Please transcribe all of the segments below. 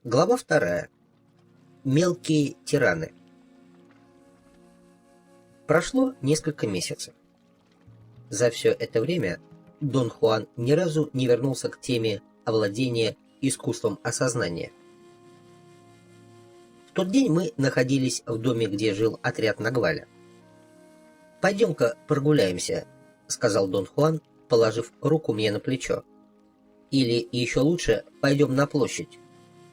Глава 2. Мелкие тираны. Прошло несколько месяцев. За все это время Дон Хуан ни разу не вернулся к теме овладения искусством осознания. В тот день мы находились в доме, где жил отряд Нагваля. «Пойдем-ка прогуляемся», — сказал Дон Хуан, положив руку мне на плечо. «Или еще лучше, пойдем на площадь.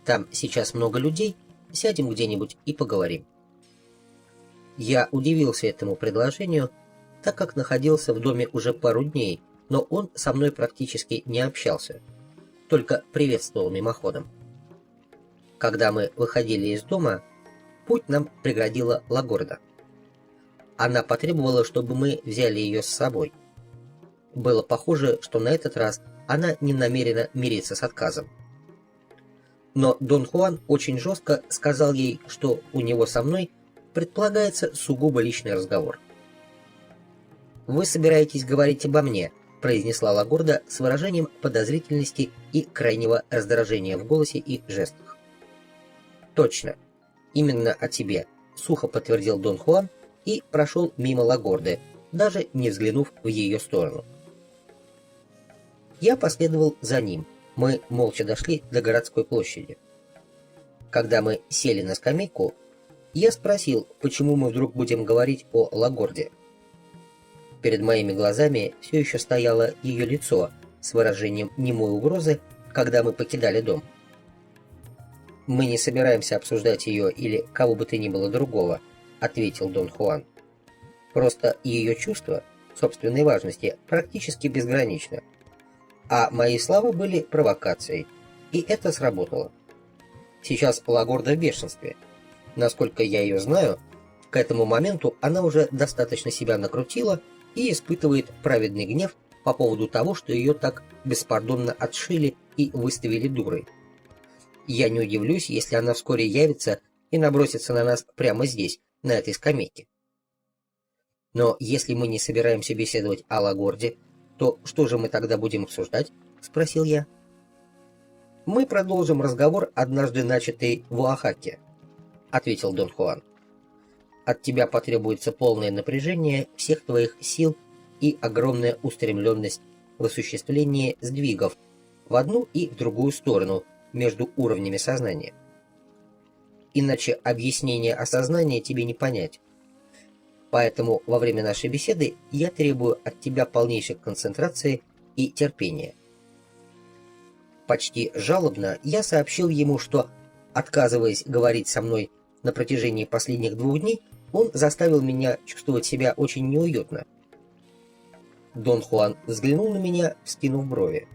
Там сейчас много людей, сядем где-нибудь и поговорим». Я удивился этому предложению, так как находился в доме уже пару дней, но он со мной практически не общался, только приветствовал мимоходом. Когда мы выходили из дома, путь нам преградила Лагорда. Она потребовала, чтобы мы взяли ее с собой. Было похоже, что на этот раз она не намерена мириться с отказом. Но Дон Хуан очень жестко сказал ей, что у него со мной предполагается сугубо личный разговор. «Вы собираетесь говорить обо мне», — произнесла Лагорда с выражением подозрительности и крайнего раздражения в голосе и жестах. «Точно, именно о тебе», — сухо подтвердил Дон Хуан и прошел мимо Лагорды, даже не взглянув в ее сторону. Я последовал за ним. Мы молча дошли до городской площади. Когда мы сели на скамейку, я спросил, почему мы вдруг будем говорить о Лагорде. Перед моими глазами все еще стояло ее лицо с выражением немой угрозы, когда мы покидали дом. «Мы не собираемся обсуждать ее или кого бы то ни было другого», — ответил Дон Хуан. «Просто ее чувство собственной важности практически безгранично. А мои слова были провокацией, и это сработало. Сейчас Лагорда в бешенстве. Насколько я ее знаю, к этому моменту она уже достаточно себя накрутила и испытывает праведный гнев по поводу того, что ее так беспардонно отшили и выставили дурой. Я не удивлюсь, если она вскоре явится и набросится на нас прямо здесь, на этой скамейке. Но если мы не собираемся беседовать о Лагорде, то что же мы тогда будем обсуждать?» — спросил я. «Мы продолжим разговор, однажды начатый в Оахаке», — ответил Дон Хуан. «От тебя потребуется полное напряжение всех твоих сил и огромная устремленность в осуществлении сдвигов в одну и в другую сторону между уровнями сознания. Иначе объяснение осознания тебе не понять. Поэтому во время нашей беседы я требую от тебя полнейшей концентрации и терпения». Почти жалобно я сообщил ему, что, отказываясь говорить со мной на протяжении последних 2 дней, он заставил меня чувствовать себя очень неуютно. Дон Хуан взглянул на меня, вскинув брови.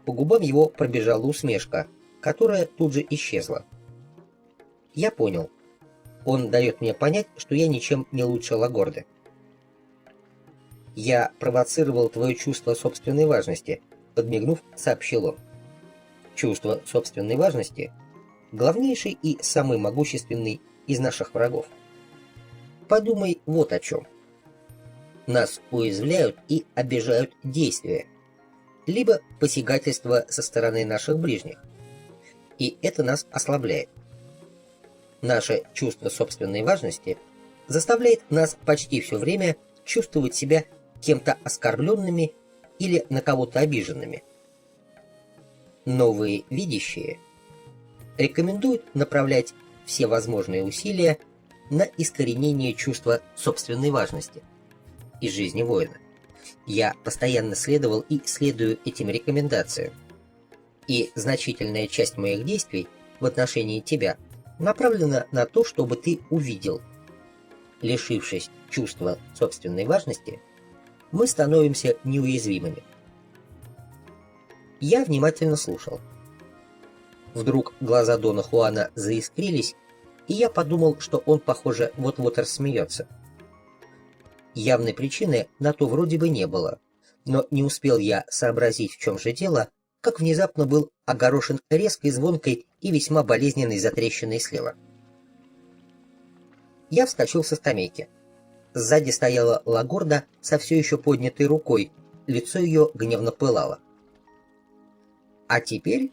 По губам его пробежала усмешка, которая тут же исчезла. Я понял. Он дает мне понять, что я ничем не лучше Лагорды. «Я провоцировал твое чувство собственной важности», — подмигнув, сообщил он. «Чувство собственной важности — главнейший и самый могущественный из наших врагов. Подумай вот о чем. Нас уязвляют и обижают действия, либо посягательства со стороны наших ближних, и это нас ослабляет. Наше чувство собственной важности заставляет нас почти все время чувствовать себя кем-то оскорбленными или на кого-то обиженными. Новые видящие рекомендуют направлять все возможные усилия на искоренение чувства собственной важности из жизни воина. Я постоянно следовал и следую этим рекомендациям, и значительная часть моих действий в отношении тебя направлена на то, чтобы ты увидел. Лишившись чувства собственной важности, мы становимся неуязвимыми». Я внимательно слушал. Вдруг глаза Дона Хуана заискрились, и я подумал, что он, похоже, вот-вот рассмеется. Явной причины на то вроде бы не было, но не успел я сообразить, в чем же дело, как внезапно был огорошен резкой, звонкой и весьма болезненной затрещиной слева. Я вскочил со скамейки. Сзади стояла Лагорда со все еще поднятой рукой, лицо ее гневно пылало. «А теперь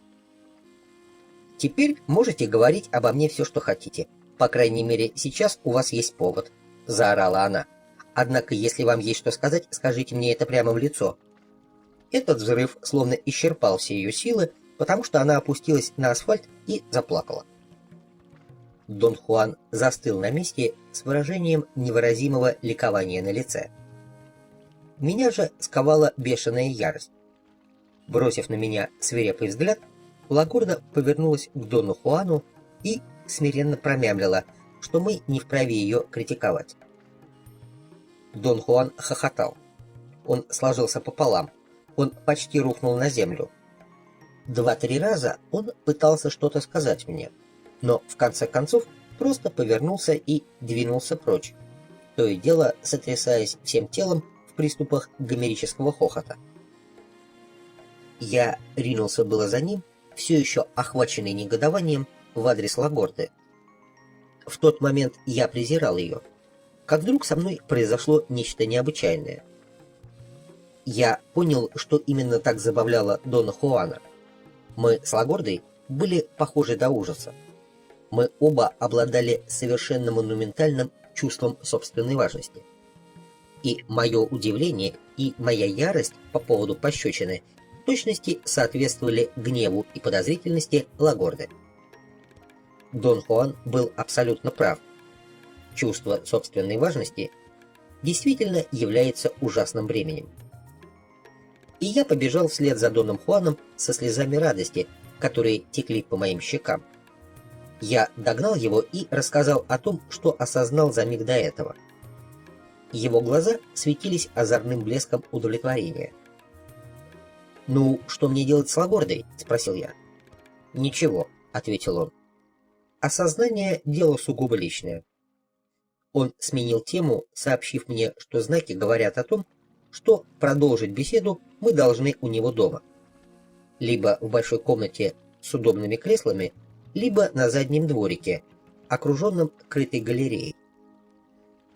Теперь можете говорить обо мне все, что хотите. По крайней мере, сейчас у вас есть повод», — заорала она. «Однако, если вам есть что сказать, скажите мне это прямо в лицо». Этот взрыв словно исчерпал все ее силы, потому что она опустилась на асфальт и заплакала. Дон Хуан застыл на месте с выражением невыразимого ликования на лице. Меня же сковала бешеная ярость. Бросив на меня свирепый взгляд, Лагорда повернулась к Дону Хуану и смиренно промямлила, что мы не вправе ее критиковать. Дон Хуан хохотал. Он сложился пополам. Он почти рухнул на землю. 2-3 раза он пытался что-то сказать мне, но в конце концов просто повернулся и двинулся прочь, то и дело сотрясаясь всем телом в приступах гомерического хохота. Я ринулся было за ним, все еще охваченный негодованием в адрес Лагорды. В тот момент я презирал ее, как вдруг со мной произошло нечто необычайное. Я понял, что именно так забавляло Дона Хуана. Мы с Лагордой были похожи до ужаса. Мы оба обладали совершенно монументальным чувством собственной важности. И мое удивление, и моя ярость по поводу пощечины в точности соответствовали гневу и подозрительности Лагорды. Дон Хуан был абсолютно прав. Чувство собственной важности действительно является ужасным бременем. И я побежал вслед за Доном Хуаном со слезами радости, которые текли по моим щекам. Я догнал его и рассказал о том, что осознал за миг до этого. Его глаза светились озорным блеском удовлетворения. «Ну, что мне делать с Лагордой?» — спросил я. «Ничего», — ответил он. «Осознание — дело сугубо личное». Он сменил тему, сообщив мне, что знаки говорят о том, что продолжить беседу мы должны у него дома. Либо в большой комнате с удобными креслами, либо на заднем дворике, окруженном крытой галереей.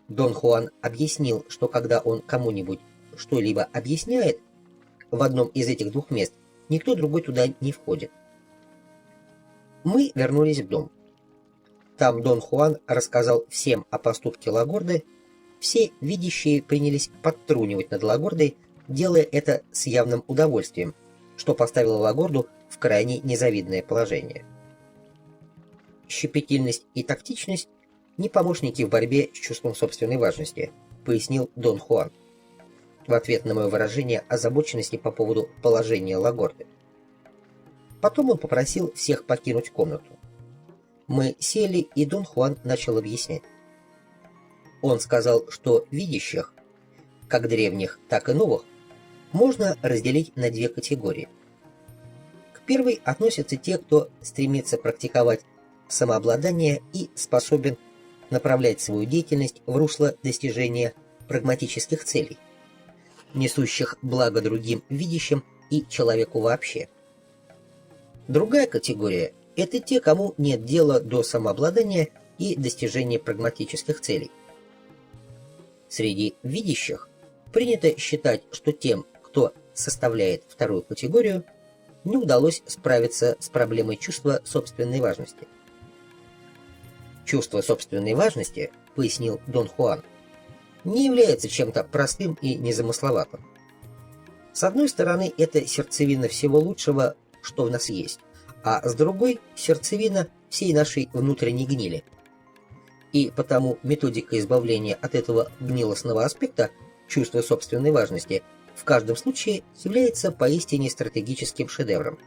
Дон Хуан объяснил, что когда он кому-нибудь что-либо объясняет, в одном из этих двух мест никто другой туда не входит. Мы вернулись в дом. Там Дон Хуан рассказал всем о поступке Лагорды. Все видящие принялись подтрунивать над Лагордой, делая это с явным удовольствием, что поставило Лагорду в крайне незавидное положение. «Щепетильность и тактичность — не помощники в борьбе с чувством собственной важности», — пояснил Дон Хуан в ответ на мое выражение озабоченности по поводу положения Лагорды. Потом он попросил всех покинуть комнату. Мы сели, и Дон Хуан начал объяснять. Он сказал, что видящих, как древних, так и новых, можно разделить на 2 категории. К первой относятся те, кто стремится практиковать самообладание и способен направлять свою деятельность в русло достижения прагматических целей, несущих благо другим видящим и человеку вообще. Другая категория – это те, кому нет дела до самообладания и достижения прагматических целей. Среди видящих принято считать, что тем, кто составляет вторую категорию, не удалось справиться с проблемой чувства собственной важности. Чувство собственной важности, пояснил Дон Хуан, не является чем-то простым и незамысловатым. С одной стороны, это сердцевина всего лучшего, что в нас есть, а с другой – сердцевина всей нашей внутренней гнили. И потому методика избавления от этого гнилостного аспекта чувства собственной важности в каждом случае является поистине стратегическим шедевром.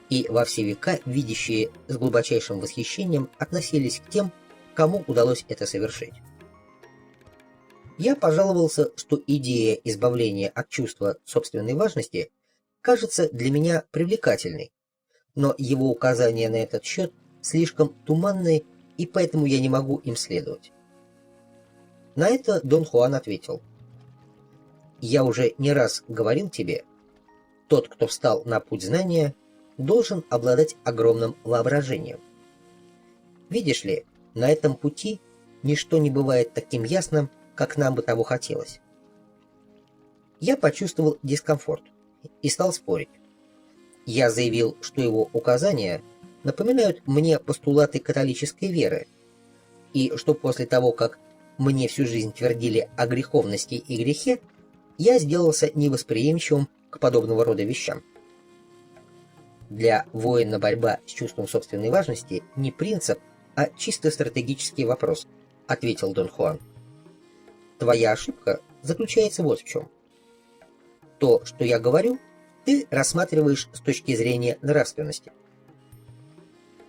И во все века видящие с глубочайшим восхищением относились к тем, кому удалось это совершить. Я пожаловался, что идея избавления от чувства собственной важности кажется для меня привлекательной, но его указания на этот счет слишком туманны, и поэтому я не могу им следовать. На это Дон Хуан ответил: «Я уже не раз говорил тебе, тот, кто встал на путь знания, должен обладать огромным воображением. Видишь ли, на этом пути ничто не бывает таким ясным, как нам бы того хотелось». Я почувствовал дискомфорт и стал спорить. Я заявил, что его указания напоминают мне постулаты католической веры, и что после того, как мне всю жизнь твердили о греховности и грехе, я сделался невосприимчивым к подобного рода вещам. Для воина борьба с чувством собственной важности не принцип, а чисто стратегический вопрос, ответил Дон Хуан. Твоя ошибка заключается вот в чем. То, что я говорю, ты рассматриваешь с точки зрения нравственности.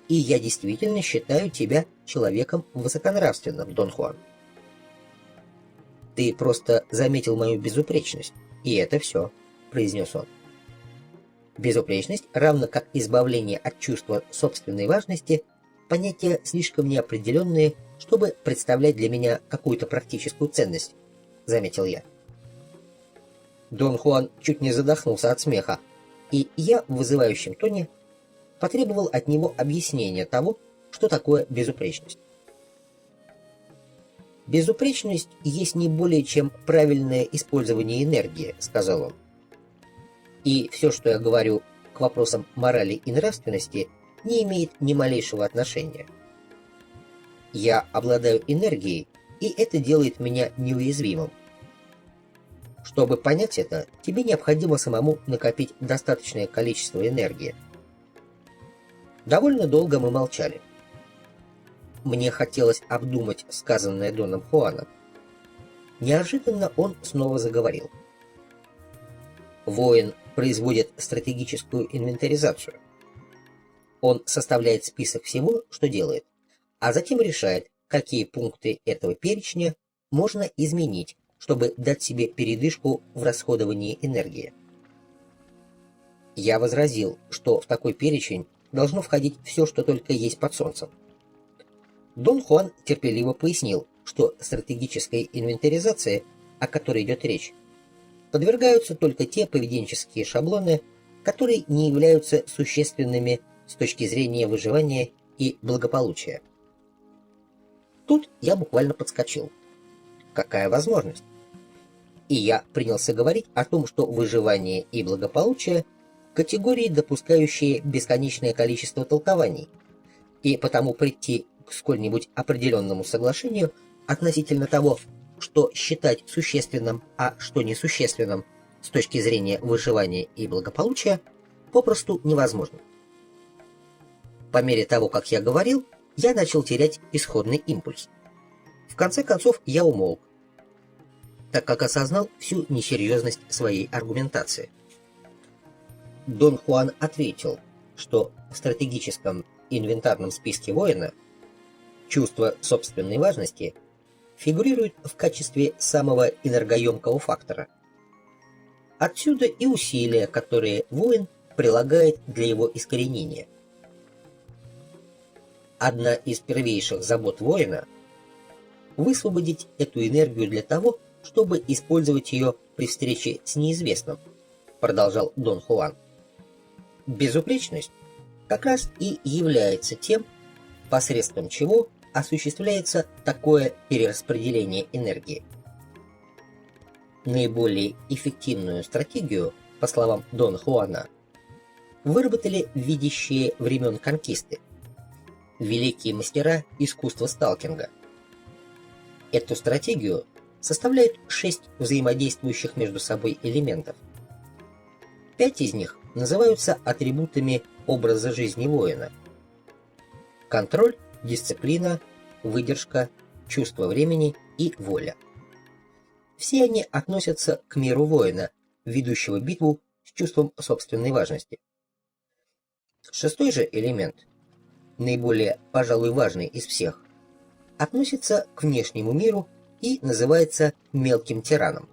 И я действительно считаю тебя человеком высоконравственным, Дон Хуан. Ты просто заметил мою безупречность, и это все, произнес он. Безупречность, равно как избавление от чувства собственной важности, понятия слишком неопределенные, чтобы представлять для меня какую-то практическую ценность, заметил я. Дон Хуан чуть не задохнулся от смеха, и я в вызывающем тоне потребовал от него объяснения того, что такое безупречность. «Безупречность есть не более чем правильное использование энергии», — сказал он. «И все, что я говорю к вопросам морали и нравственности, не имеет ни малейшего отношения. Я обладаю энергией, и это делает меня неуязвимым. Чтобы понять это, тебе необходимо самому накопить достаточное количество энергии». Довольно долго мы молчали. Мне хотелось обдумать сказанное Доном Хуаном. Неожиданно он снова заговорил. Воин производит стратегическую инвентаризацию. Он составляет список всего, что делает, а затем решает, какие пункты этого перечня можно изменить, чтобы дать себе передышку в расходовании энергии. Я возразил, что в такой перечень должно входить все, что только есть под солнцем. Дон Хуан терпеливо пояснил, что стратегической инвентаризации, о которой идет речь, подвергаются только те поведенческие шаблоны, которые не являются существенными с точки зрения выживания и благополучия. Тут я буквально подскочил. Какая возможность? И я принялся говорить о том, что выживание и благополучие – категории, допускающие бесконечное количество толкований, и потому прийти к сколь-нибудь определенному соглашению относительно того, что считать существенным, а что несущественным с точки зрения выживания и благополучия, попросту невозможно. По мере того, как я говорил, я начал терять исходный импульс. В конце концов, я умолк, так как осознал всю несерьезность своей аргументации. Дон Хуан ответил, что в стратегическом инвентарном списке воина чувство собственной важности фигурирует в качестве самого энергоемкого фактора. Отсюда и усилия, которые воин прилагает для его искоренения. Одна из первейших забот воина – высвободить эту энергию для того, чтобы использовать ее при встрече с неизвестным, продолжал Дон Хуан. Безупречность как раз и является тем, посредством чего осуществляется такое перераспределение энергии. Наиболее эффективную стратегию, по словам Дона Хуана, выработали видящие времен конкисты, великие мастера искусства сталкинга. Эту стратегию составляют 6 взаимодействующих между собой элементов. 5 из них называются атрибутами образа жизни воина: контроль, дисциплина, выдержка, чувство времени и воля. Все они относятся к миру воина, ведущего битву с чувством собственной важности. 6-й же элемент, наиболее, пожалуй, важный из всех, относится к внешнему миру и называется мелким тираном.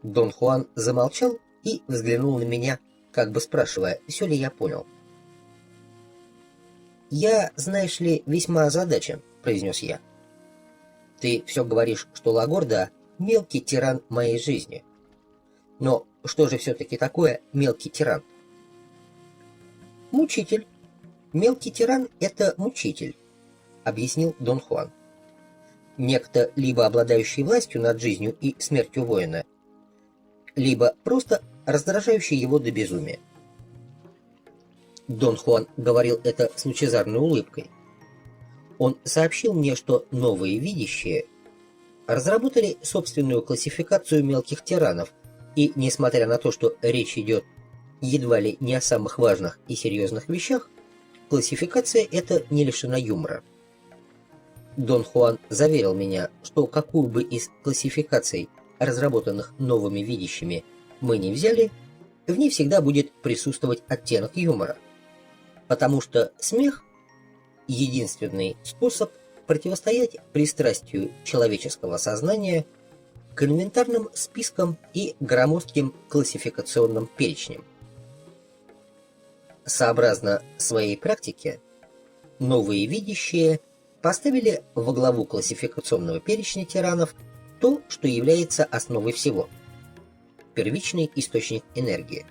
Дон Хуан замолчал и взглянул на меня, как бы спрашивая, все ли я понял. «Я, знаешь ли, весьма озадачен», — произнес я. «Ты все говоришь, что Лагорда — мелкий тиран моей жизни. Но что же все-таки такое мелкий тиран?» «Мучитель. Мелкий тиран — это мучитель», — объяснил Дон Хуан. «Некто, либо обладающий властью над жизнью и смертью воина, либо просто раздражающий его до безумия. Дон Хуан говорил это с лучезарной улыбкой. Он сообщил мне, что новые видящие разработали собственную классификацию мелких тиранов, и, несмотря на то, что речь идет едва ли не о самых важных и серьезных вещах, классификация эта не лишена юмора. Дон Хуан заверил меня, что какую бы из классификаций, разработанных новыми видящими, мы не взяли, в ней всегда будет присутствовать оттенок юмора, потому что смех – единственный способ противостоять пристрастию человеческого сознания к элементарным спискам и громоздким классификационным перечням. Сообразно своей практике, новые видящие поставили во главу классификационного перечня тиранов то, что является основой всего – первичный источник энергии.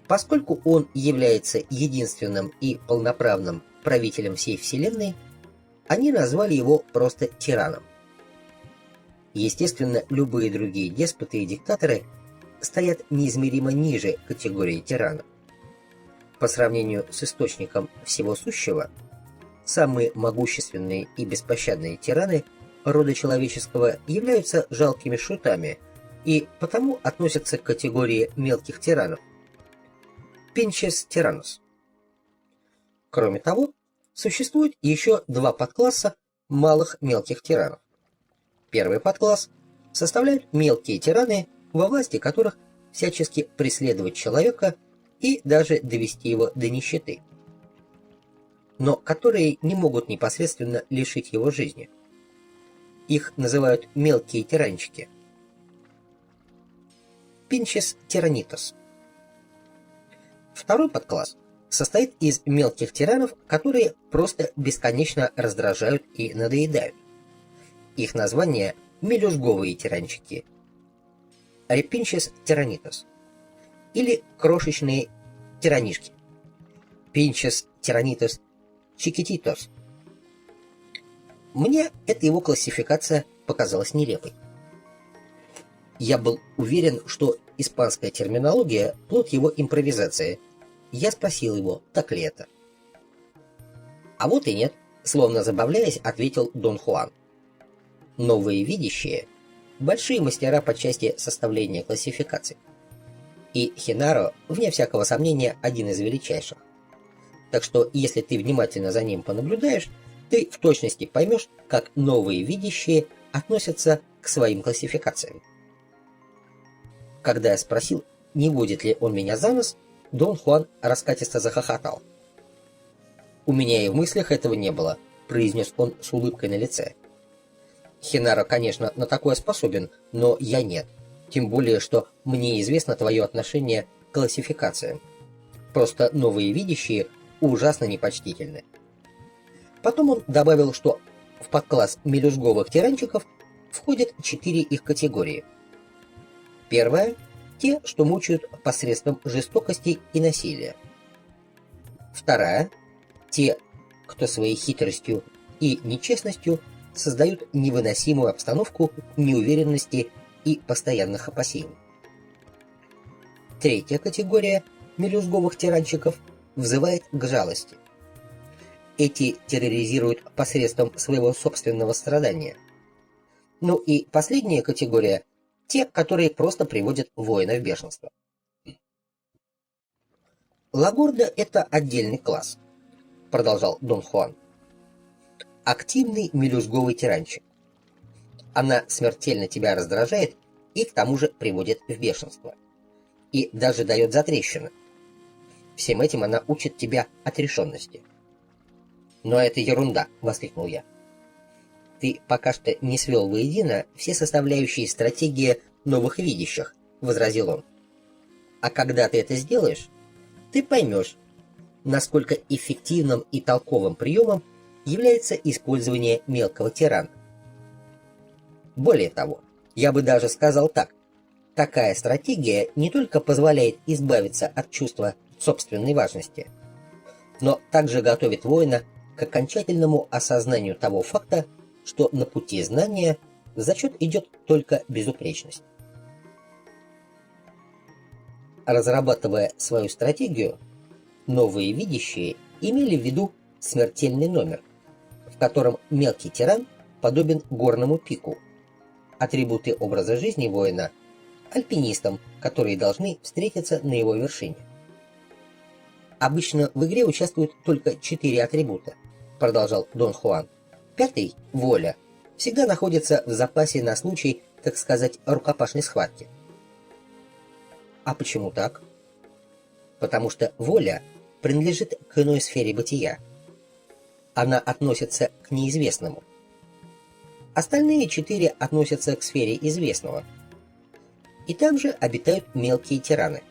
Поскольку он является единственным и полноправным правителем всей Вселенной, они назвали его просто тираном. Естественно, любые другие деспоты и диктаторы стоят неизмеримо ниже категории тирана. По сравнению с источником всего сущего, самые могущественные и беспощадные тираны рода человеческого являются жалкими шутами и потому относятся к категории мелких тиранов – Pinches Tyrannus. Кроме того, существует еще два подкласса малых мелких тиранов. Первый подкласс составляют мелкие тираны, во власти которых всячески преследовать человека и даже довести его до нищеты, но которые не могут непосредственно лишить его жизни. Их называют мелкие тиранчики. Pinches Tyrannitos. Второй подкласс состоит из мелких тиранов, которые просто бесконечно раздражают и надоедают. Их название – мелюзговые тиранчики, Pinches Tyrannitos, или крошечные тиранишки, Pinches Tyrannitos Chiquititos. Мне эта его классификация показалась нелепой. Я был уверен, что испанская терминология – плод его импровизации. Я спросил его, так ли это. А вот и нет, словно забавляясь, ответил Дон Хуан. Новые видящие – большие мастера по части составления классификаций. И Хенаро, вне всякого сомнения, один из величайших. Так что, если ты внимательно за ним понаблюдаешь, ты в точности поймешь, как новые видящие относятся к своим классификациям. Когда я спросил, не водит ли он меня за нос, Дон Хуан раскатисто захохотал. «У меня и в мыслях этого не было», — произнес он с улыбкой на лице. «Хенаро, конечно, на такое способен, но я нет. Тем более, что мне известно твое отношение к классификациям. Просто новые видящие ужасно непочтительны». Потом он добавил, что в подкласс мелюзговых тиранчиков входят 4 их категории. Первая – те, что мучают посредством жестокости и насилия. Вторая – те, кто своей хитростью и нечестностью создают невыносимую обстановку неуверенности и постоянных опасений. Третья категория мелюзговых тиранчиков взывает к жалости. Эти терроризируют посредством своего собственного страдания. Ну и последняя категория – те, которые просто приводят воина в бешенство. Лагорда – это отдельный класс, продолжал Дон Хуан. Активный мелюзговый тиранчик. Она смертельно тебя раздражает и к тому же приводит в бешенство. И даже дает затрещины. Всем этим она учит тебя отрешенности. «Но это ерунда!» — воскликнул я. «Ты пока что не свел воедино все составляющие стратегии новых видящих», — возразил он. «А когда ты это сделаешь, ты поймешь, насколько эффективным и толковым приемом является использование мелкого тирана. Более того, я бы даже сказал так. Такая стратегия не только позволяет избавиться от чувства собственной важности, но также готовит воина к окончательному осознанию того факта, что на пути знания в зачет идет только безупречность. Разрабатывая свою стратегию, Новые видящие имели в виду смертельный номер, в котором мелкий тиран подобен горному пику, атрибуты образа жизни воина – альпинистам, которые должны встретиться на его вершине. «Обычно в игре участвуют только 4 атрибута», – продолжал Дон Хуан. «Пятый – воля – всегда находится в запасе на случай, так сказать, рукопашной схватки». А почему так? Потому что воля принадлежит к иной сфере бытия. Она относится к неизвестному. Остальные 4 относятся к сфере известного. И там же обитают мелкие тираны.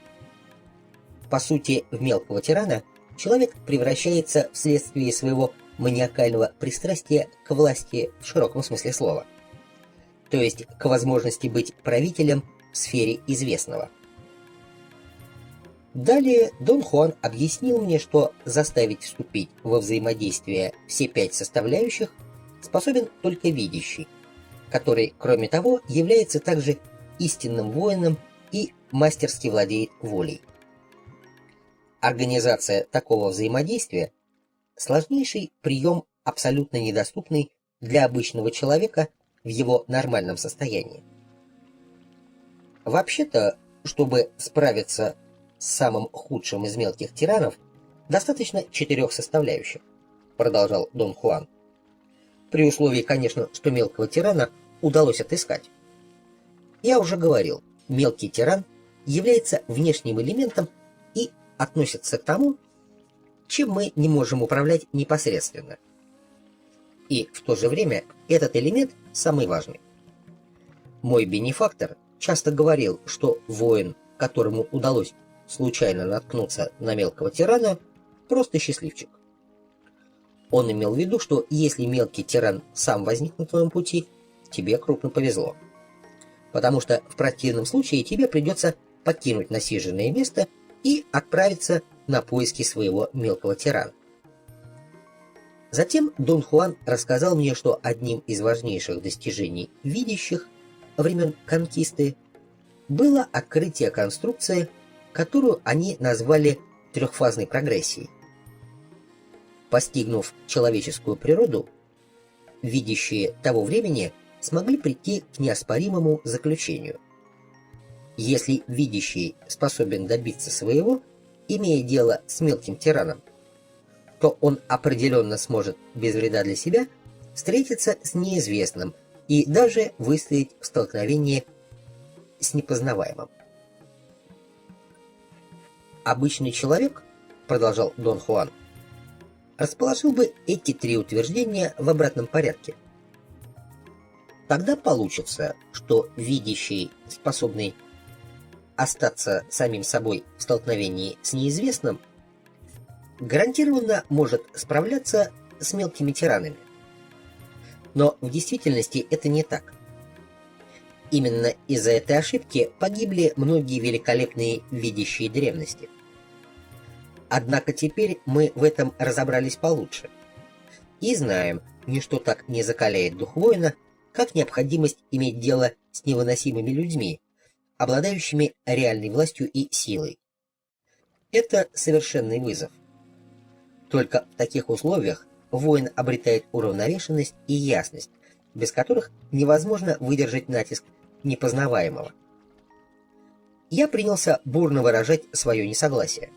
По сути, в мелкого тирана человек превращается вследствие своего маниакального пристрастия к власти в широком смысле слова. То есть к возможности быть правителем в сфере известного. Далее Дон Хуан объяснил мне, что заставить вступить во взаимодействие все 5 составляющих способен только видящий, который, кроме того, является также истинным воином и мастерски владеет волей. Организация такого взаимодействия – сложнейший прием, абсолютно недоступный для обычного человека в его нормальном состоянии. Вообще-то, чтобы справиться с самым худшим из мелких тиранов, достаточно 4 составляющих, продолжал Дон Хуан. При условии, конечно, что мелкого тирана удалось отыскать. Я уже говорил, мелкий тиран является внешним элементом и относится к тому, чем мы не можем управлять непосредственно. И в то же время этот элемент самый важный. Мой бенефактор часто говорил, что воин, которому удалось случайно наткнуться на мелкого тирана, просто счастливчик. Он имел в виду, что если мелкий тиран сам возник на твоем пути, тебе крупно повезло. Потому что в противном случае тебе придется покинуть насиженное место и отправиться на поиски своего мелкого тирана. Затем Дон Хуан рассказал мне, что одним из важнейших достижений видящих времен конкисты было открытие конструкции, которую они назвали трехфазной прогрессией. Постигнув человеческую природу, видящие того времени смогли прийти к неоспоримому заключению. Если видящий способен добиться своего, имея дело с мелким тираном, то он определенно сможет без вреда для себя встретиться с неизвестным и даже выстоять в столкновении с непознаваемым. Обычный человек, продолжал Дон Хуан, расположил бы эти 3 утверждения в обратном порядке. Тогда получится, что видящий, способный остаться самим собой в столкновении с неизвестным, гарантированно может справляться с мелкими тиранами. Но в действительности это не так. Именно из-за этой ошибки погибли многие великолепные видящие древности. Однако теперь мы в этом разобрались получше. И знаем, ничто так не закаляет дух воина, как необходимость иметь дело с невыносимыми людьми, обладающими реальной властью и силой. Это совершенный вызов. Только в таких условиях воин обретает уравновешенность и ясность, без которых невозможно выдержать натиск непознаваемого. Я принялся бурно выражать свое несогласие.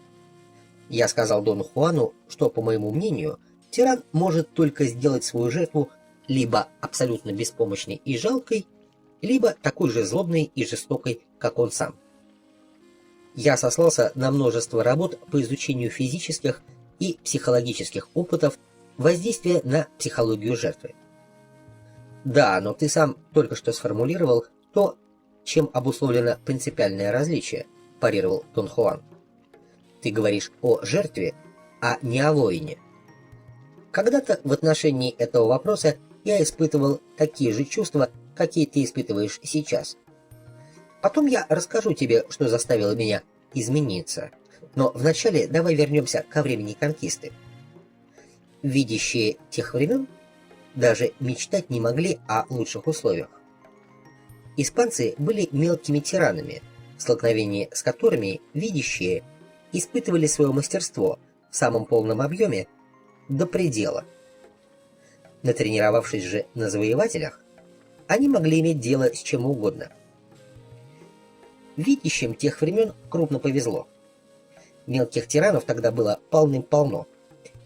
Я сказал Дону Хуану, что, по моему мнению, тиран может только сделать свою жертву либо абсолютно беспомощной и жалкой, либо такой же злобной и жестокой, как он сам. Я сослался на множество работ по изучению физических и психологических опытов воздействия на психологию жертвы. Да, но ты сам только что сформулировал то, чем обусловлено принципиальное различие, парировал Дон Хуан. Ты говоришь о жертве, а не о воине. Когда-то в отношении этого вопроса я испытывал такие же чувства, какие ты испытываешь сейчас. Потом я расскажу тебе, что заставило меня измениться. Но вначале давай вернемся ко времени конкисты. Видящие тех времен даже мечтать не могли о лучших условиях. Испанцы были мелкими тиранами, в столкновении с которыми видящие испытывали свое мастерство, в самом полном объеме до предела. Натренировавшись же на завоевателях, они могли иметь дело с чем угодно. Видящим тех времен крупно повезло. Мелких тиранов тогда было полным-полно,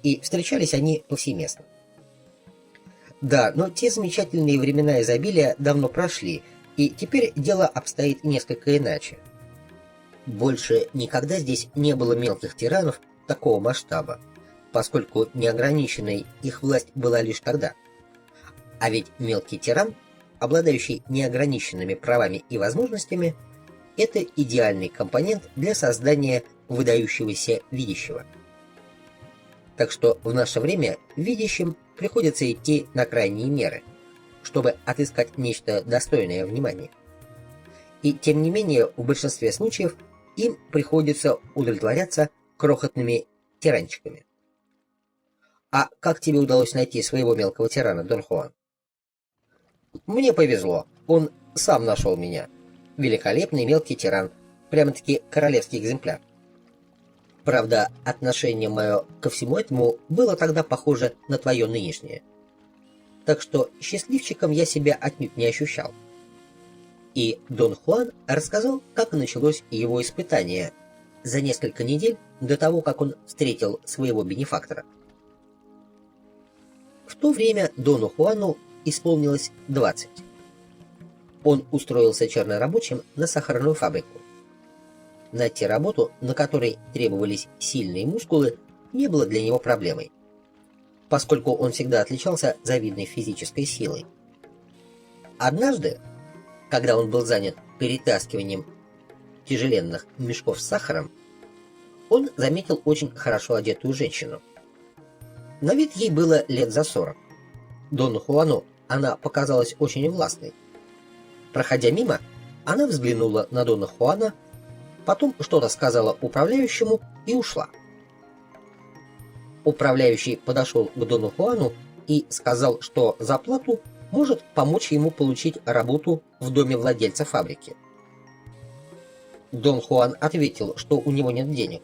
и встречались они повсеместно. Да, но те замечательные времена изобилия давно прошли, и теперь дело обстоит несколько иначе. Больше никогда здесь не было мелких тиранов такого масштаба, поскольку неограниченной их власть была лишь тогда. А ведь мелкий тиран, обладающий неограниченными правами и возможностями, это идеальный компонент для создания выдающегося видящего. Так что в наше время видящим приходится идти на крайние меры, чтобы отыскать нечто достойное внимания. И тем не менее, в большинстве случаев им приходится удовлетворяться крохотными тиранчиками. А как тебе удалось найти своего мелкого тирана, Дон Хуан? Мне повезло, он сам нашел меня. Великолепный мелкий тиран, прямо-таки королевский экземпляр. Правда, отношение мое ко всему этому было тогда похоже на твое нынешнее. Так что счастливчиком я себя отнюдь не ощущал. И Дон Хуан рассказал, как началось его испытание за несколько недель до того, как он встретил своего бенефактора. В то время Дону Хуану исполнилось 20. Он устроился чернорабочим на сахарную фабрику. Найти работу, на которой требовались сильные мускулы, не было для него проблемой, поскольку он всегда отличался завидной физической силой. Однажды, когда он был занят перетаскиванием тяжеленных мешков с сахаром, он заметил очень хорошо одетую женщину. На вид ей было лет за 40. Дону Хуану она показалась очень властной. Проходя мимо, она взглянула на Дона Хуана, потом что-то сказала управляющему и ушла. Управляющий подошел к Дону Хуану и сказал, что за плату может помочь ему получить работу в доме владельца фабрики. Дон Хуан ответил, что у него нет денег.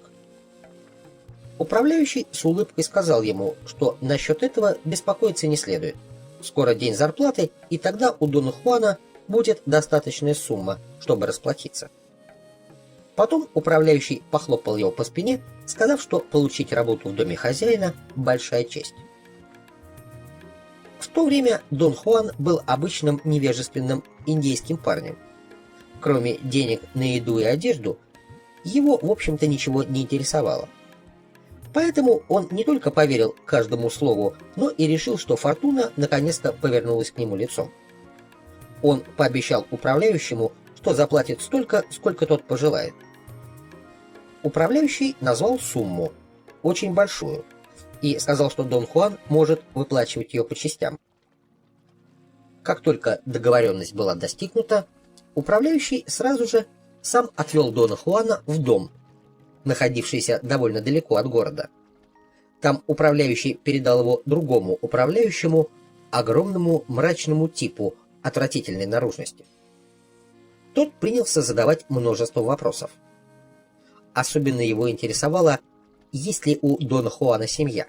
Управляющий с улыбкой сказал ему, что насчет этого беспокоиться не следует. Скоро день зарплаты, и тогда у Дона Хуана будет достаточная сумма, чтобы расплатиться. Потом управляющий похлопал его по спине, сказав, что получить работу в доме хозяина – большая честь. В то время Дон Хуан был обычным невежественным индейским парнем. Кроме денег на еду и одежду, его, в общем-то, ничего не интересовало. Поэтому он не только поверил каждому слову, но и решил, что фортуна наконец-то повернулась к нему лицом. Он пообещал управляющему, что заплатит столько, сколько тот пожелает. Управляющий назвал сумму, очень большую, и сказал, что Дон Хуан может выплачивать ее по частям. Как только договоренность была достигнута, управляющий сразу же сам отвел Дона Хуана в дом, находившийся довольно далеко от города. Там управляющий передал его другому управляющему, огромному мрачному типу отвратительной наружности. Тот принялся задавать множество вопросов. Особенно его интересовало, есть ли у Дона Хуана семья.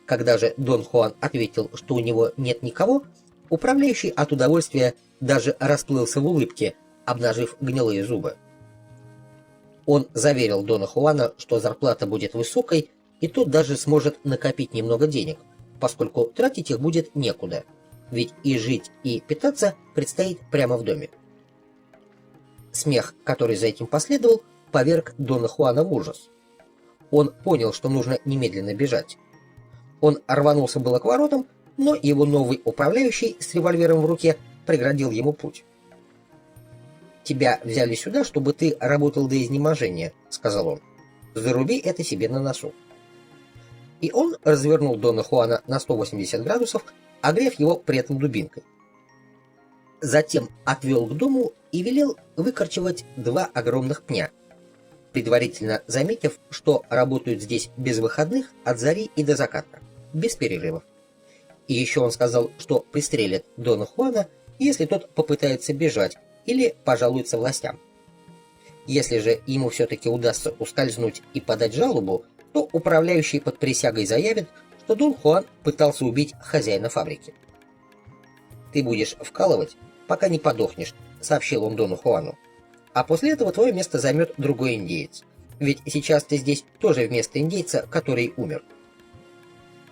Когда же Дон Хуан ответил, что у него нет никого, управляющий от удовольствия даже расплылся в улыбке, обнажив гнилые зубы. Он заверил Дона Хуана, что зарплата будет высокой, и тот даже сможет накопить немного денег, поскольку тратить их будет некуда, ведь и жить, и питаться предстоит прямо в доме. Смех, который за этим последовал, поверг Дона Хуана в ужас. Он понял, что нужно немедленно бежать. Он рванулся было к воротам, но его новый управляющий с револьвером в руке преградил ему путь. «Тебя взяли сюда, чтобы ты работал до изнеможения», — сказал он. «Заруби это себе на носу». И он развернул Дона Хуана на 180 градусов, огрев его при этом дубинкой. Затем отвел к дому и велел выкорчевать 2 огромных пня, предварительно заметив, что работают здесь без выходных от зари и до заката, без перерывов. И еще он сказал, что пристрелит Дона Хуана, если тот попытается бежать или пожалуется властям. Если же ему все-таки удастся ускользнуть и подать жалобу, то управляющий под присягой заявит, что Дон Хуан пытался убить хозяина фабрики. «Ты будешь вкалывать, пока не подохнешь», — сообщил он Дону Хуану. «А после этого твое место займет другой индеец. Ведь сейчас ты здесь тоже вместо индейца, который умер».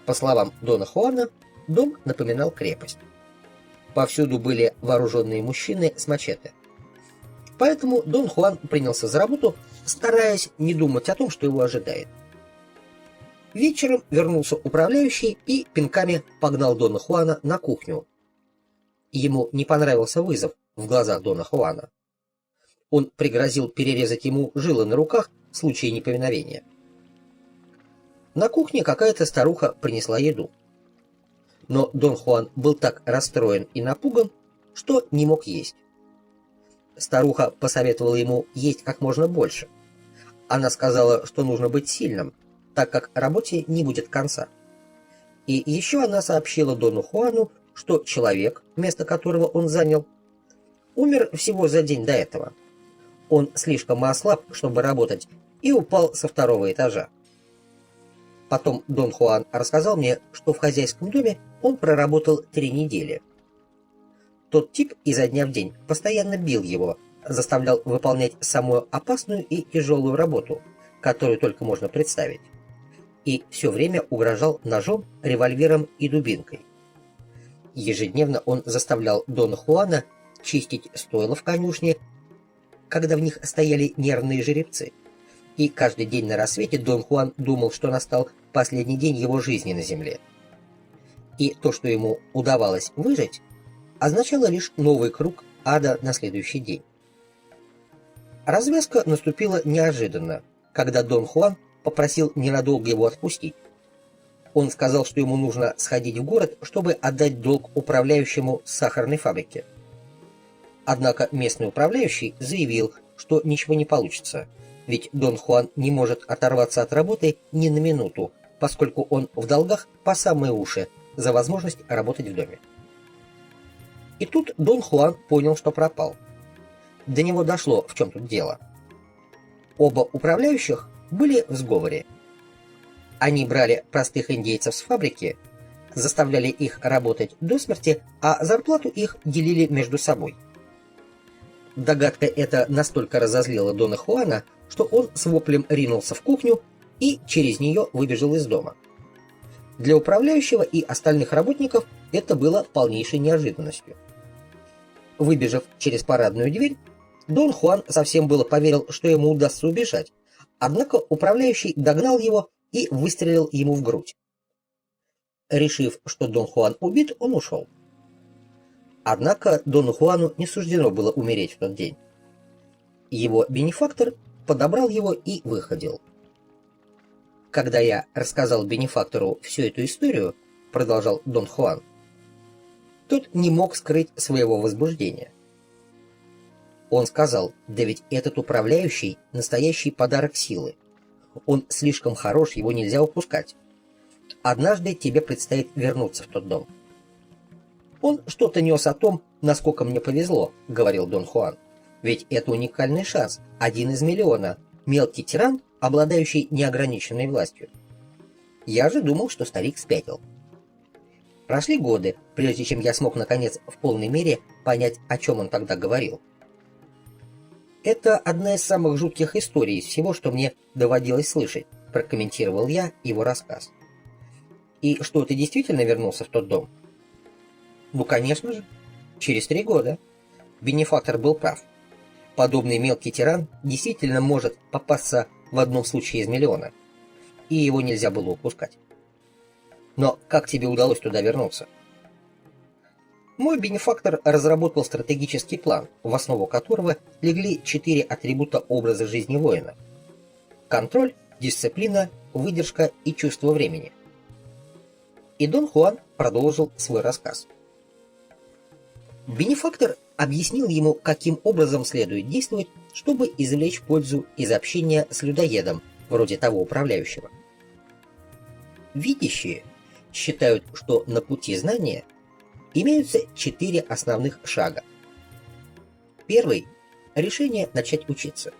По словам Дона Хуана, дом напоминал крепость. Повсюду были вооруженные мужчины с мачете. Поэтому Дон Хуан принялся за работу, стараясь не думать о том, что его ожидает. Вечером вернулся управляющий и пинками погнал Дона Хуана на кухню. Ему не понравился вызов в глазах Дона Хуана. Он пригрозил перерезать ему жилы на руках в случае неповиновения. На кухне какая-то старуха принесла еду. Но Дон Хуан был так расстроен и напуган, что не мог есть. Старуха посоветовала ему есть как можно больше. Она сказала, что нужно быть сильным, так как работе не будет конца. И еще она сообщила Дону Хуану, что человек, место которого он занял, умер всего за день до этого. Он слишком ослаб, чтобы работать, и упал со второго этажа. Потом Дон Хуан рассказал мне, что в хозяйском доме он проработал 3 недели. Тот тип изо дня в день постоянно бил его, заставлял выполнять самую опасную и тяжелую работу, которую только можно представить. И все время угрожал ножом, револьвером и дубинкой. Ежедневно он заставлял Дона Хуана чистить стойла в конюшне, когда в них стояли нервные жеребцы. И каждый день на рассвете Дон Хуан думал, что настал последний день его жизни на земле. И то, что ему удавалось выжить, означало лишь новый круг ада на следующий день. Развязка наступила неожиданно, когда Дон Хуан попросил ненадолго его отпустить. Он сказал, что ему нужно сходить в город, чтобы отдать долг управляющему сахарной фабрики. Однако местный управляющий заявил, что ничего не получится, ведь Дон Хуан не может оторваться от работы ни на минуту, поскольку он в долгах по самые уши за возможность работать в доме. И тут Дон Хуан понял, что пропал. До него дошло, в чем тут дело. Оба управляющих были в сговоре. Они брали простых индейцев с фабрики, заставляли их работать до смерти, а зарплату их делили между собой. Догадка эта настолько разозлила Дона Хуана, что он с воплем ринулся в кухню и через нее выбежал из дома. Для управляющего и остальных работников это было полнейшей неожиданностью. Выбежав через парадную дверь, Дон Хуан совсем было поверил, что ему удастся убежать, однако управляющий догнал его и выстрелил ему в грудь. Решив, что Дон Хуан убит, он ушел. Однако Дону Хуану не суждено было умереть в тот день. Его бенефактор подобрал его и выходил. «Когда я рассказал бенефактору всю эту историю, — продолжал Дон Хуан, — тот не мог скрыть своего возбуждения. Он сказал: да ведь этот управляющий — настоящий подарок силы. Он слишком хорош, его нельзя упускать. Однажды тебе предстоит вернуться в тот дом». «Он что-то нес о том, насколько мне повезло, — говорил Дон Хуан. Ведь это уникальный шанс, 1 из миллиона, мелкий тиран, обладающий неограниченной властью. Я же думал, что старик спятил. Прошли годы, прежде чем я смог, наконец, в полной мере понять, о чем он тогда говорил. Это одна из самых жутких историй из всего, что мне доводилось слышать, — прокомментировал я его рассказ. И что, ты действительно вернулся в тот дом? Ну, конечно же. Через 3 года. Бенефактор был прав. Подобный мелкий тиран действительно может попасться в одном случае из миллиона. И его нельзя было упускать. Но как тебе удалось туда вернуться? Мой бенефактор разработал стратегический план, в основу которого легли 4 атрибута образа жизни воина: контроль, дисциплина, выдержка и чувство времени. И Дон Хуан продолжил свой рассказ. Бенефактор объяснил ему, каким образом следует действовать, чтобы извлечь пользу из общения с людоедом, вроде того управляющего. Видящие считают, что на пути знания имеются 4 основных шага. Первый – решение начать учиться.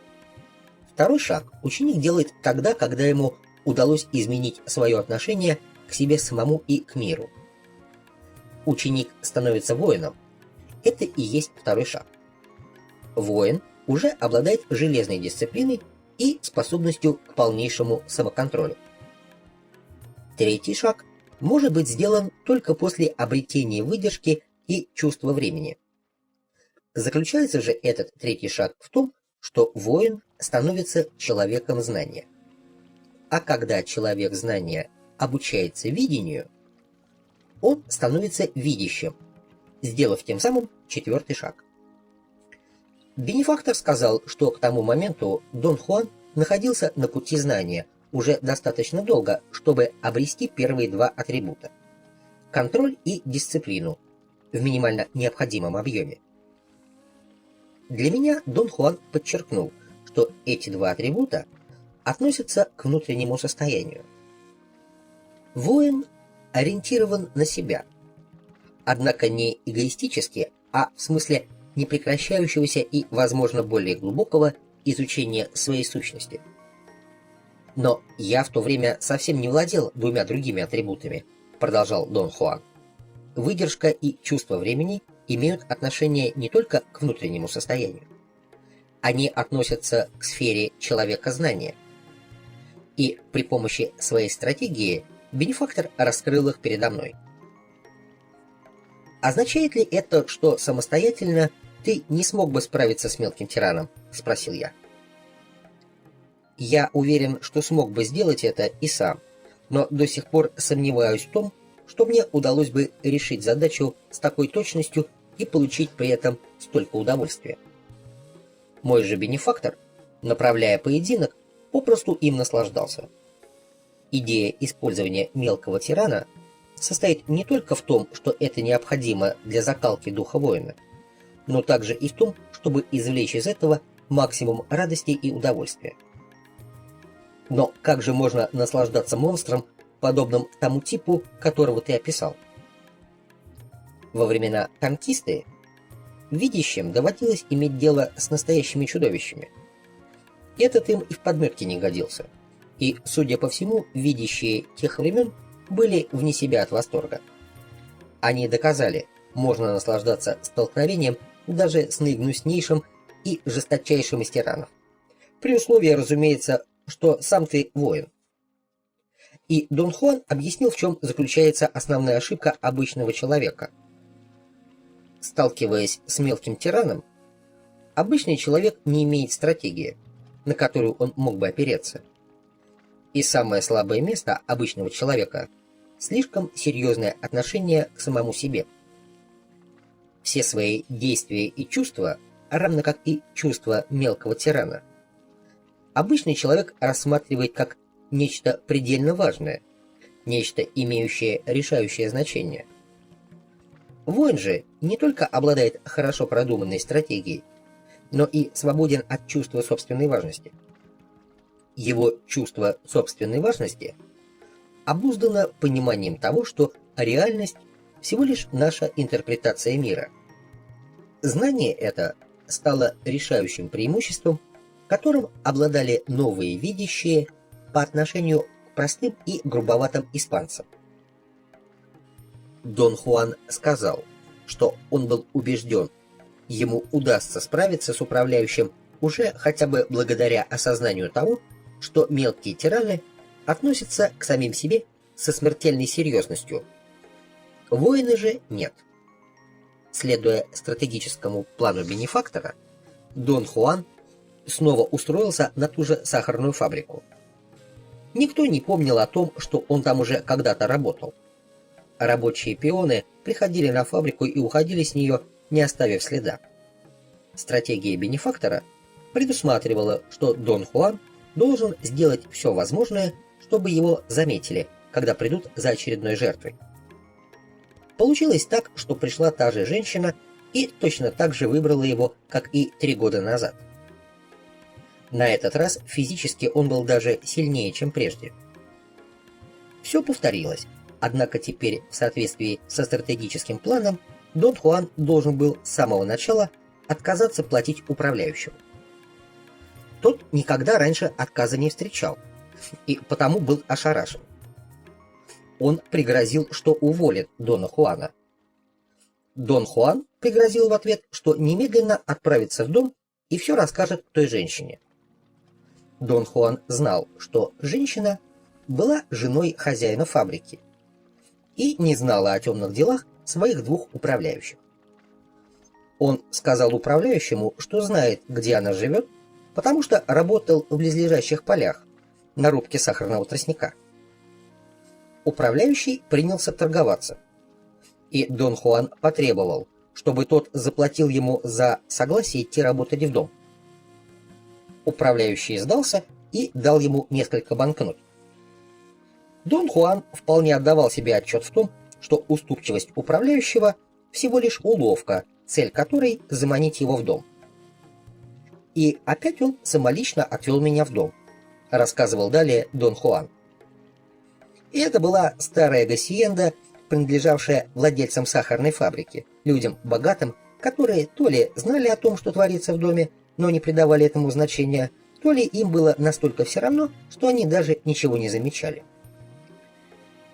Второй шаг ученик делает тогда, когда ему удалось изменить свое отношение к себе самому и к миру. Ученик становится воином. Это и есть второй шаг. Воин уже обладает железной дисциплиной и способностью к полнейшему самоконтролю. Третий шаг может быть сделан только после обретения выдержки и чувства времени. Заключается же этот третий шаг в том, что воин становится человеком знания. А когда человек знания обучается видению, он становится видящим, сделав тем самым четвертый шаг. Бенефактор сказал, что к тому моменту Дон Хуан находился на пути знания уже достаточно долго, чтобы обрести первые два атрибута – контроль и дисциплину в минимально необходимом объеме. Для меня Дон Хуан подчеркнул, что эти два атрибута относятся к внутреннему состоянию. Воин ориентирован на себя, однако не эгоистически, а в смысле непрекращающегося и, возможно, более глубокого изучения своей сущности. Но я в то время совсем не владел двумя другими атрибутами, продолжал Дон Хуан. Выдержка и чувство времени имеют отношение не только к внутреннему состоянию. Они относятся к сфере человека-знания. И при помощи своей стратегии бенефактор раскрыл их передо мной. «Означает ли это, что самостоятельно ты не смог бы справиться с мелким тираном?» – спросил я. «Я уверен, что смог бы сделать это и сам, но до сих пор сомневаюсь в том, что мне удалось бы решить задачу с такой точностью и получить при этом столько удовольствия. Мой же бенефактор, направляя поединок, попросту им наслаждался. Идея использования мелкого тирана состоит не только в том, что это необходимо для закалки духа воина, но также и в том, чтобы извлечь из этого максимум радости и удовольствия. Но как же можно наслаждаться монстром, подобным тому типу, которого ты описал? Во времена конкисты видящим доводилось иметь дело с настоящими чудовищами. Этот им и в подметке не годился, и, судя по всему, видящие тех времен были вне себя от восторга. Они доказали, можно наслаждаться столкновением даже с наигнуснейшим и жесточайшим из тиранов, при условии, разумеется, что сам ты воин. И Дон Хуан объяснил, в чем заключается основная ошибка обычного человека. Сталкиваясь с мелким тираном, обычный человек не имеет стратегии, на которую он мог бы опереться. И самое слабое место обычного человека – слишком серьезное отношение к самому себе. Все свои действия и чувства, равно как и чувства мелкого тирана, обычный человек рассматривает как нечто предельно важное, нечто, имеющее решающее значение. Воин же не только обладает хорошо продуманной стратегией, но и свободен от чувства собственной важности. Его чувство собственной важности обуздано пониманием того, что реальность всего лишь наша интерпретация мира. Знание это стало решающим преимуществом, которым обладали новые видящие по отношению к простым и грубоватым испанцам. Дон Хуан сказал, что он был убежден, ему удастся справиться с управляющим уже хотя бы благодаря осознанию того, что мелкие тираны относятся к самим себе со смертельной серьезностью. Воины же нет. Следуя стратегическому плану бенефактора, Дон Хуан снова устроился на ту же сахарную фабрику. Никто не помнил о том, что он там уже когда-то работал. Рабочие пионы приходили на фабрику и уходили с нее, не оставив следа. Стратегия бенефактора предусматривала, что Дон Хуан должен сделать все возможное, чтобы его заметили, когда придут за очередной жертвой. Получилось так, что пришла та же женщина и точно так же выбрала его, как и 3 года назад. На этот раз физически он был даже сильнее, чем прежде. Все повторилось, однако теперь, в соответствии со стратегическим планом, Дон Хуан должен был с самого начала отказаться платить управляющему. Тот никогда раньше отказа не встречал, и потому был ошарашен. Он пригрозил, что уволит Дона Хуана. Дон Хуан пригрозил в ответ, что немедленно отправится в дом и все расскажет той женщине. Дон Хуан знал, что женщина была женой хозяина фабрики и не знала о темных делах своих двух управляющих. Он сказал управляющему, что знает, где она живет, потому что работал в близлежащих полях на рубке сахарного тростника. Управляющий принялся торговаться, и Дон Хуан потребовал, чтобы тот заплатил ему за согласие идти работать в дом. Управляющий сдался и дал ему несколько банкнот. Дон Хуан вполне отдавал себе отчет в том, что уступчивость управляющего всего лишь уловка, цель которой — заманить его в дом. И опять он самолично отвел меня в дом, рассказывал далее Дон Хуан. И это была старая гасиенда, принадлежавшая владельцам сахарной фабрики, людям богатым, которые то ли знали о том, что творится в доме, но не придавали этому значения, то ли им было настолько все равно, что они даже ничего не замечали.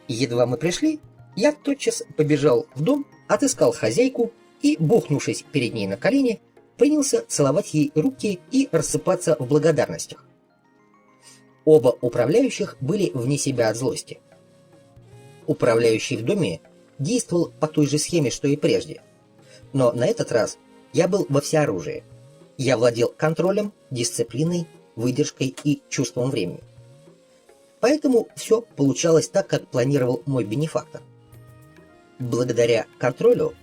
Едва мы пришли, я тотчас побежал в дом, отыскал хозяйку и, бухнувшись перед ней на колени, принялся целовать ей руки и рассыпаться в благодарностях. Оба управляющих были вне себя от злости. Управляющий в доме действовал по той же схеме, что и прежде. Но на этот раз я был во всеоружии. Я владел контролем, дисциплиной, выдержкой и чувством времени. Поэтому все получалось так, как планировал мой бенефактор. Благодаря контролю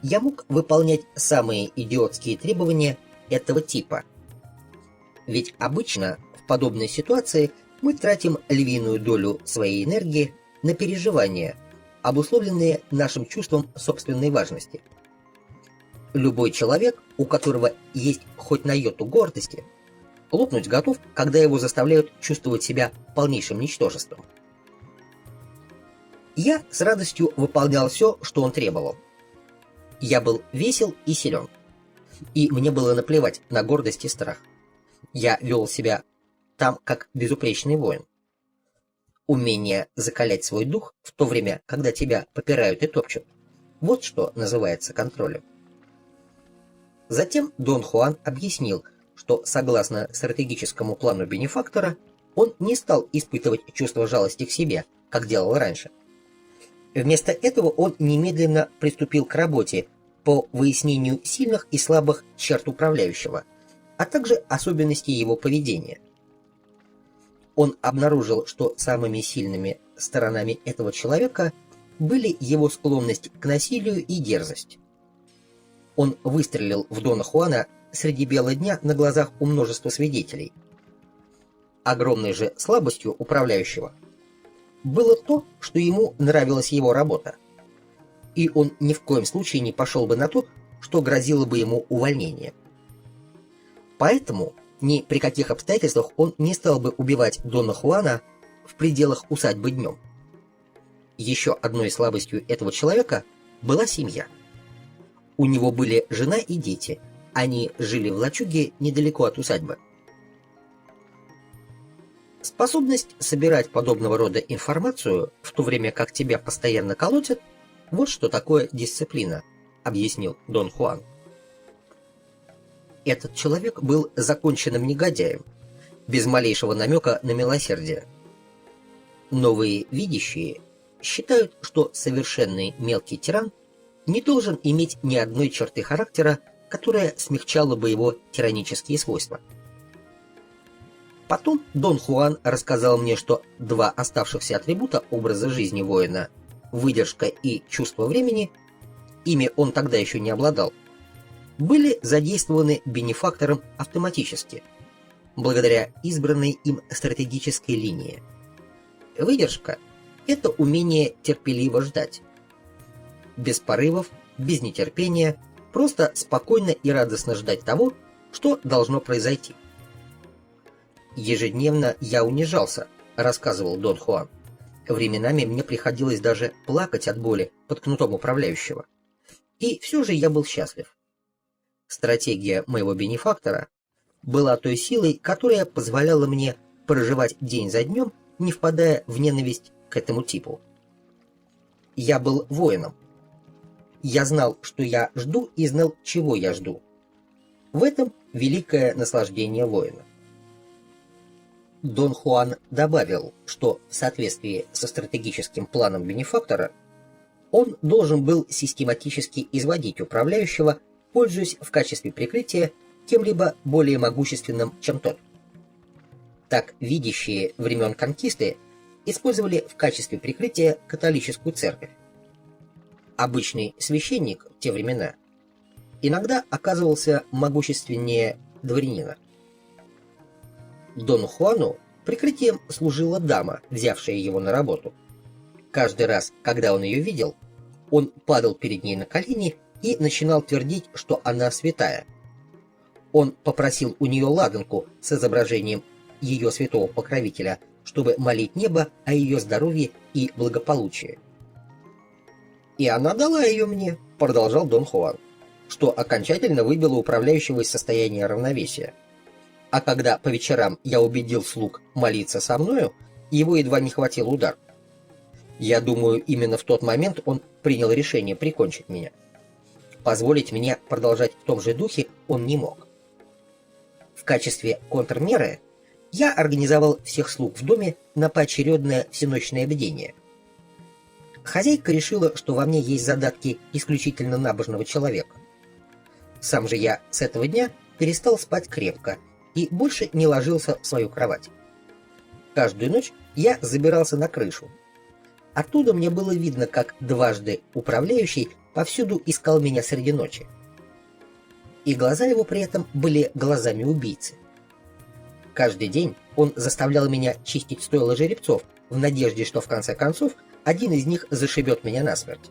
я мог выполнять самые идиотские требования этого типа. Ведь обычно в подобной ситуации мы тратим львиную долю своей энергии на переживания, обусловленные нашим чувством собственной важности. Любой человек, у которого есть хоть на йоту гордости, лопнуть готов, когда его заставляют чувствовать себя полнейшим ничтожеством. Я с радостью выполнял все, что он требовал. Я был весел и силен, и мне было наплевать на гордость и страх. Я вел себя там как безупречный воин. Умение закалять свой дух в то время, когда тебя попирают и топчут, вот что называется контролем. Затем Дон Хуан объяснил, что согласно стратегическому плану бенефактора он не стал испытывать чувство жалости к себе, как делал раньше. Вместо этого он немедленно приступил к работе по выяснению сильных и слабых черт управляющего, а также особенностей его поведения. Он обнаружил, что самыми сильными сторонами этого человека были его склонность к насилию и дерзость. Он выстрелил в Дона Хуана среди бела дня на глазах у множества свидетелей. Огромной же слабостью управляющего было то, что ему нравилась его работа, и он ни в коем случае не пошел бы на то, что грозило бы ему увольнением. Поэтому ни при каких обстоятельствах он не стал бы убивать Дона Хуана в пределах усадьбы днем. Еще одной слабостью этого человека была семья. У него были жена и дети, они жили в лачуге недалеко от усадьбы. Способность собирать подобного рода информацию, в то время как тебя постоянно колотят, вот что такое дисциплина, объяснил Дон Хуан. Этот человек был законченным негодяем, без малейшего намека на милосердие. Новые видящие считают, что совершенный мелкий тиран не должен иметь ни одной черты характера, которая смягчала бы его тиранические свойства. Потом Дон Хуан рассказал мне, что два оставшихся атрибута образа жизни воина – выдержка и чувство времени – ими он тогда еще не обладал, были задействованы бенефактором автоматически, благодаря избранной им стратегической линии. Выдержка – это умение терпеливо ждать. Без порывов, без нетерпения, просто спокойно и радостно ждать того, что должно произойти. «Ежедневно я унижался», — рассказывал Дон Хуан. «Временами мне приходилось даже плакать от боли под кнутом управляющего. И все же я был счастлив. Стратегия моего бенефактора была той силой, которая позволяла мне проживать день за днем, не впадая в ненависть к этому типу. Я был воином. Я знал, что я жду, и знал, чего я жду. В этом великое наслаждение воина. Дон Хуан добавил, что в соответствии со стратегическим планом бенефактора он должен был систематически изводить управляющего, пользуясь в качестве прикрытия кем-либо более могущественным, чем тот. Так видящие времен конкисты использовали в качестве прикрытия католическую церковь. Обычный священник в те времена иногда оказывался могущественнее дворянина. Дону Хуану прикрытием служила дама, взявшая его на работу. Каждый раз, когда он ее видел, он падал перед ней на колени и начинал твердить, что она святая. Он попросил у нее ладанку с изображением ее святого покровителя, чтобы молить небо о ее здоровье и благополучии. «И она дала ее мне», — продолжал Дон Хуан, что окончательно выбило управляющего из состояния равновесия. А когда по вечерам я убедил слуг молиться со мною, его едва не хватил удар. Я думаю, именно в тот момент он принял решение прикончить меня. Позволить мне продолжать в том же духе он не мог. В качестве контрмеры я организовал всех слуг в доме на поочередное всеночное бдение. Хозяйка решила, что во мне есть задатки исключительно набожного человека. Сам же я с этого дня перестал спать крепко и больше не ложился в свою кровать. Каждую ночь я забирался на крышу. Оттуда мне было видно, как дважды управляющий повсюду искал меня среди ночи. И глаза его при этом были глазами убийцы. Каждый день он заставлял меня чистить стойла жеребцов в надежде, что в конце концов один из них зашибет меня насмерть.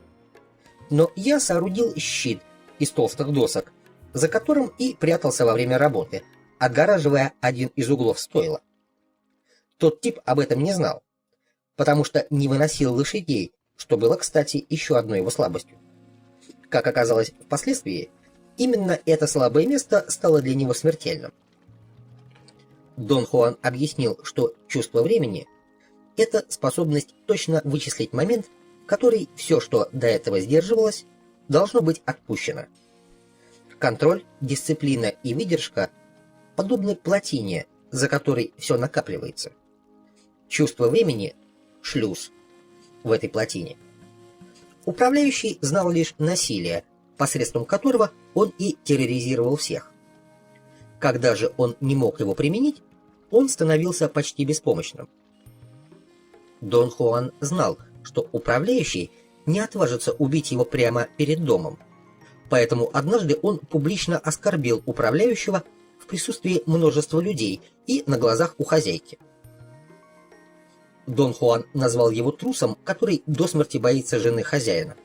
Но я соорудил щит из толстых досок, за которым и прятался во время работы, отгораживая один из углов стойла. Тот тип об этом не знал, потому что не выносил лошадей, что было, кстати, еще одной его слабостью. Как оказалось впоследствии, именно это слабое место стало для него смертельным. Дон Хуан объяснил, что чувство времени — это способность точно вычислить момент, в который все, что до этого сдерживалось, должно быть отпущено. Контроль, дисциплина и выдержка подобны плотине, за которой все накапливается. Чувство времени — шлюз в этой плотине. Управляющий знал лишь насилие, посредством которого он и терроризировал всех. Когда же он не мог его применить, он становился почти беспомощным. Дон Хуан знал, что управляющий не отважится убить его прямо перед домом, поэтому однажды он публично оскорбил управляющего в присутствии множества людей и на глазах у хозяйки. Дон Хуан назвал его трусом, который до смерти боится жены хозяина.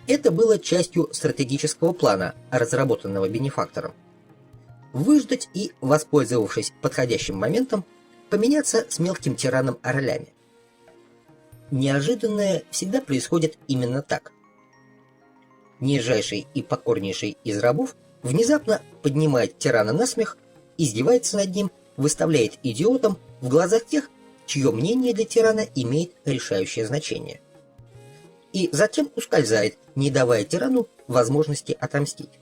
Это было частью стратегического плана, разработанного бенефактором. Выждать и, воспользовавшись подходящим моментом, поменяться с мелким тираном ролями. Неожиданное всегда происходит именно так. Нижайший и покорнейший из рабов внезапно поднимает тирана на смех, издевается над ним, выставляет идиотом в глазах тех, чье мнение для тирана имеет решающее значение. И затем ускользает, не давая тирану возможности отомстить.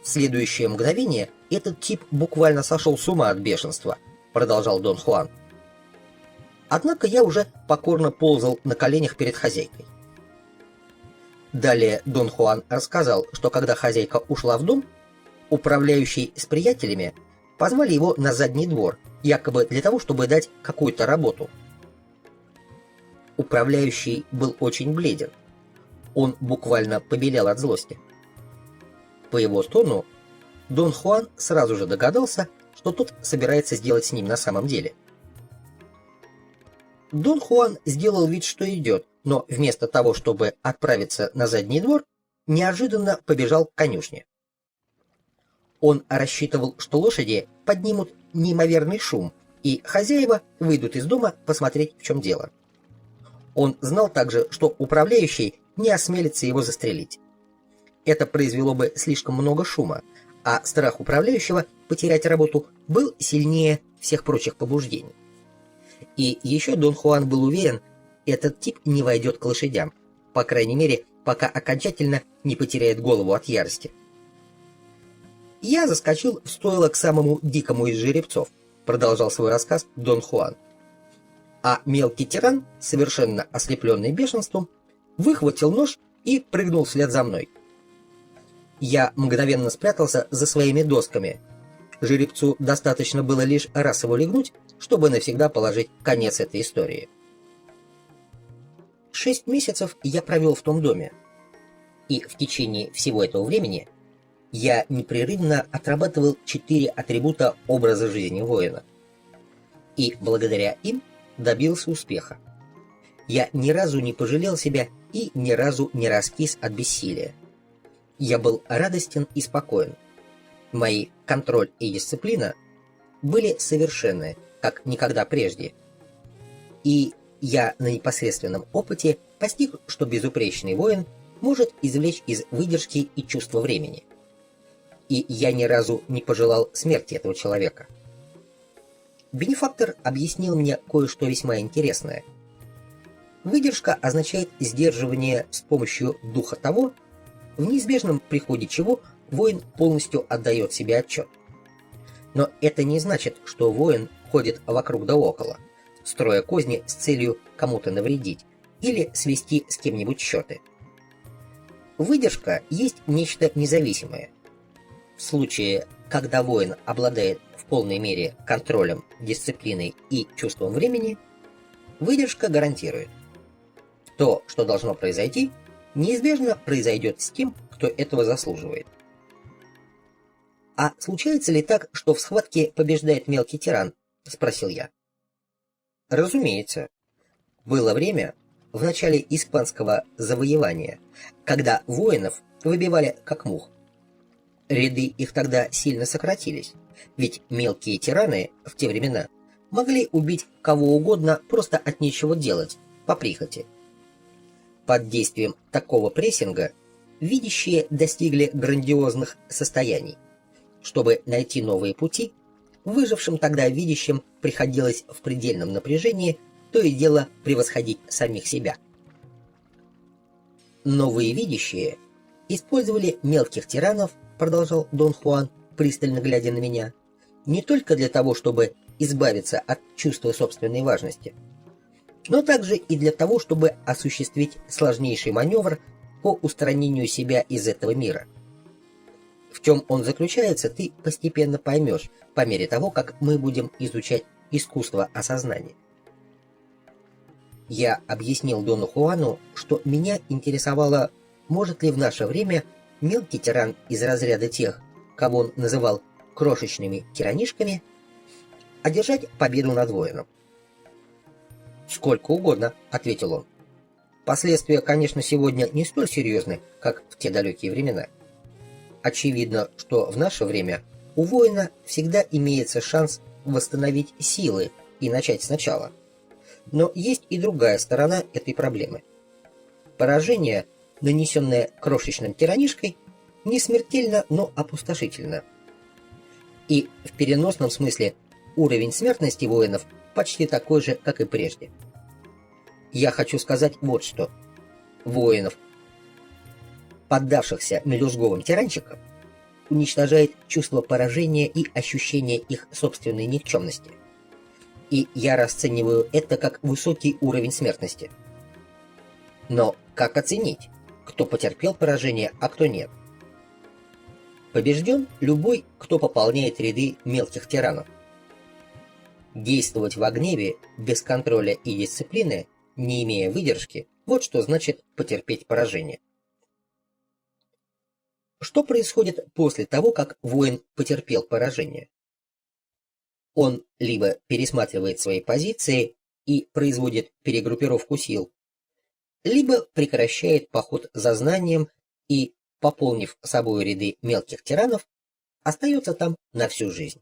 В следующее мгновение этот тип буквально сошел с ума от бешенства, продолжал Дон Хуан. Однако я уже покорно ползал на коленях перед хозяйкой. Далее Дон Хуан рассказал, что когда хозяйка ушла в дом, управляющий с приятелями позвали его на задний двор, якобы для того, чтобы дать какую-то работу. Управляющий был очень бледен. Он буквально побелел от злости. По его тону Дон Хуан сразу же догадался, что тот собирается сделать с ним на самом деле. Дон Хуан сделал вид, что идет, но вместо того, чтобы отправиться на задний двор, неожиданно побежал к конюшне. Он рассчитывал, что лошади поднимут неимоверный шум, и хозяева выйдут из дома посмотреть, в чем дело. Он знал также, что управляющий не осмелится его застрелить. Это произвело бы слишком много шума, а страх управляющего потерять работу был сильнее всех прочих побуждений. И еще Дон Хуан был уверен, этот тип не войдет к лошадям, по крайней мере, пока окончательно не потеряет голову от ярости. «Я заскочил в стойло к самому дикому из жеребцов», продолжал свой рассказ Дон Хуан. А мелкий тиран, совершенно ослепленный бешенством, выхватил нож и прыгнул вслед за мной. Я мгновенно спрятался за своими досками. Жеребцу достаточно было лишь раз его легнуть, чтобы навсегда положить конец этой истории. 6 месяцев я провел в том доме, и в течение всего этого времени я непрерывно отрабатывал 4 атрибута образа жизни воина. И благодаря им добился успеха. Я ни разу не пожалел себя и ни разу не раскис от бессилия. Я был радостен и спокоен. Мои контроль и дисциплина были совершенны, как никогда прежде. И я на непосредственном опыте постиг, что безупречный воин может извлечь из выдержки и чувства времени. И я ни разу не пожелал смерти этого человека. Бенефактор объяснил мне кое-что весьма интересное. Выдержка означает сдерживание с помощью духа того, в неизбежном приходе чего воин полностью отдает себе отчет. Но это не значит, что воин ходит вокруг да около, строя козни с целью кому-то навредить или свести с кем-нибудь счеты. Выдержка есть нечто независимое. В случае, когда воин обладает в полной мере контролем, дисциплиной и чувством времени, выдержка гарантирует: то, что должно произойти, неизбежно произойдет с тем, кто этого заслуживает. «А случается ли так, что в схватке побеждает мелкий тиран?» — спросил я. Разумеется. Было время, в начале испанского завоевания, когда воинов выбивали как мух. Ряды их тогда сильно сократились, ведь мелкие тираны в те времена могли убить кого угодно просто от нечего делать, по прихоти. Под действием такого прессинга видящие достигли грандиозных состояний. Чтобы найти новые пути, выжившим тогда видящим приходилось в предельном напряжении то и дело превосходить самих себя. Новые видящие использовали мелких тиранов, продолжал Дон Хуан, пристально глядя на меня, не только для того, чтобы избавиться от чувства собственной важности, но также и для того, чтобы осуществить сложнейший маневр по устранению себя из этого мира. В чем он заключается, ты постепенно поймешь по мере того, как мы будем изучать искусство осознания. Я объяснил Дону Хуану, что меня интересовало, может ли в наше время мелкий тиран из разряда тех, кого он называл крошечными тиранишками, одержать победу над воином. «Сколько угодно», — ответил он. «Последствия, конечно, сегодня не столь серьезны, как в те далекие времена. Очевидно, что в наше время у воина всегда имеется шанс восстановить силы и начать сначала. Но есть и другая сторона этой проблемы. Поражение, нанесенное крошечным тиранишкой, не смертельно, но опустошительно. И в переносном смысле уровень смертности воинов почти такой же, как и прежде. Я хочу сказать вот что. Воинов, поддавшихся мелюзговым тиранчикам, уничтожает чувство поражения и ощущение их собственной никчемности. И я расцениваю это как высокий уровень смертности. Но как оценить, кто потерпел поражение, а кто нет? Побежден любой, кто пополняет ряды мелких тиранов. Действовать во гневе без контроля и дисциплины, не имея выдержки, вот что значит потерпеть поражение. Что происходит после того, как воин потерпел поражение? Он либо пересматривает свои позиции и производит перегруппировку сил, либо прекращает поход за знанием и, пополнив собой ряды мелких тиранов, остается там на всю жизнь.